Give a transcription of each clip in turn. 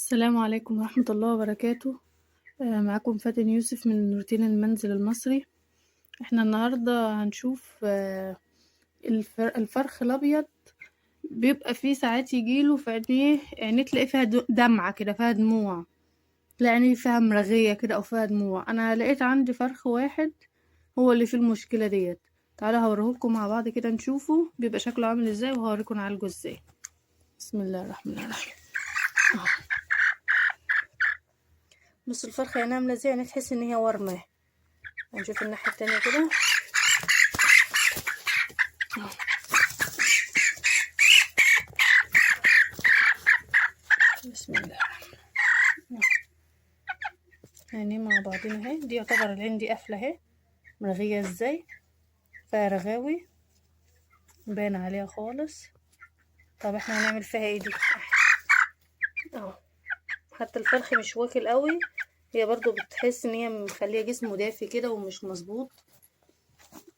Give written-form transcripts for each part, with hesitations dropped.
السلام عليكم ورحمة الله وبركاته. معاكم فاتن يوسف من روتين المنزل المصري. احنا النهاردة هنشوف الفرخ الأبيض بيبقى فيه ساعات يجيله في عينيه تلاقي فيها دمعة كده، فيها دموع، تلاقي عينيه فيها مرغية كده أو فيها دموع. أنا لقيت عندي فرخ واحد هو اللي فيه المشكلة ديت. تعالوا هوريهولكم مع بعض كده نشوفه بيبقى شكله عامل ازاي وهوريكم نعالجه ازاي. بسم الله الرحمن الرحيم. بص الفرخة يعني عاملة ازاي، يعني تحس ان هي ورمة. هنشوف الناحية التانية كده. بسم الله. يعني مع بعضنا اهي، دي يعتبر العين دي قافلة اهي، مرغية ازاي، فيها رغاوي باين عليها خالص. طب احنا هنعمل فيها ايه دي اهو. حتى الفرخ مش واكل قوي، هي برضو بتحس ان هي مخليه جسمه دافي كده ومش مظبوط،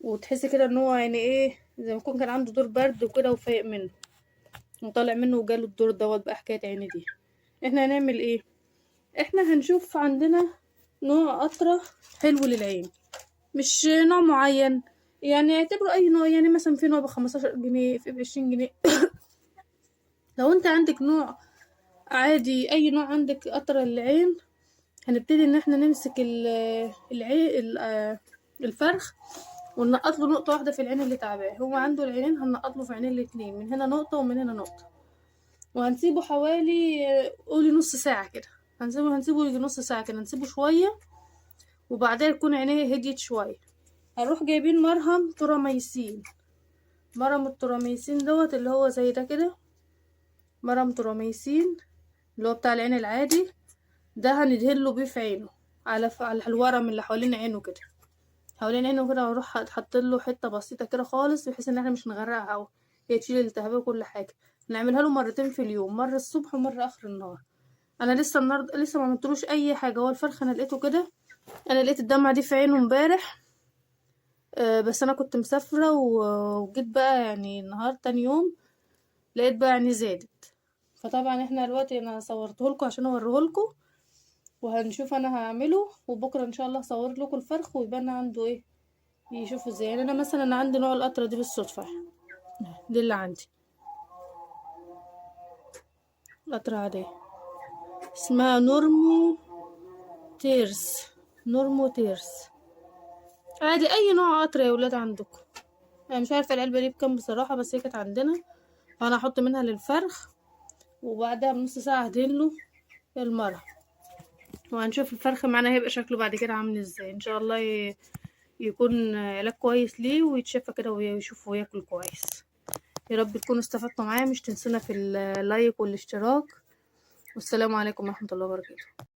وتحس كده ان هو يعني ايه زي ما يكون كان عنده دور برد وكده وفايق منه وطالع منه وجاله الدور دوت بقى. حكايه عيني دي احنا هنعمل ايه؟ احنا هنشوف عندنا نوع قطرة حلو للعين، مش نوع معين، يعني اعتبروا اي نوع. يعني مثلا في نوع ب15 جنيه، في ب20 جنيه. لو انت عندك نوع عادي، اي نوع عندك قطرة للعين، هنبتدي ان احنا نمسك العين الفرخ وننقط له نقطة واحدة في العين اللي تعباه. هو عنده العينين، هننقط له في عينين الاتنين، من هنا نقطة ومن هنا نقطة، وهنسيبه حوالي قولي نص ساعة كده. هنسيبه يجي نص ساعة كده، نسيبه شوية وبعدها يكون عينيه هديت شوية. هنروح جايبين مرهم تراميسين. مرهم التراميسين دوت اللي هو زي ده كده، مرهم تراميسين اللي هو بتاع العين العادي ده، هندهنله بيه في عينه، على الورم اللي حوالين عينه كده، حوالين عينه كده. واروح حاطله حته بسيطه كده خالص بحيث ان احنا مش نغرقها هوا، هي تشيل الالتهاب وكل حاجه. نعملها له مرتين في اليوم، مره الصبح ومره اخر النهار. انا لسه النهارده لسه ما عملتلوش اي حاجه. هو الفرخ انا لقيته كده، انا لقيت الدمعه دي في عينه امبارح. بس انا كنت مسافره وجيت بقى يعني النهار تاني يوم لقيت بقى يعني زادت. فطبعا احنا دلوقتي انا صورته لكم عشان اوريه لكم، وهنشوف انا هعمله، وبكره ان شاء الله اصور لكم الفرخ ويبان عنده ايه، يشوفوا ازاي. يعني انا مثلا عندي نوع القطره دي بالصدفه، دي اللي عندي قطره عاديه اسمها نورمو تيرس. نورمو تيرس عادي، اي نوع قطره يا ولاد عندكم. انا مش عارفه العلبه دي بكام بصراحه، بس هي كانت عندنا، فانا هحط منها للفرخ وبعدها بنص ساعه هدهنله المرة، وهنشوف الفرخ معانا هيبقى شكله بعد كده عامل ازاي. ان شاء الله يكون علاج كويس ليه ويتشفى كده ويشوف وياكل كويس. يا رب تكونوا استفدتوا معايا. مش تنسونا في اللايك والاشتراك، والسلام عليكم ورحمة الله وبركاته.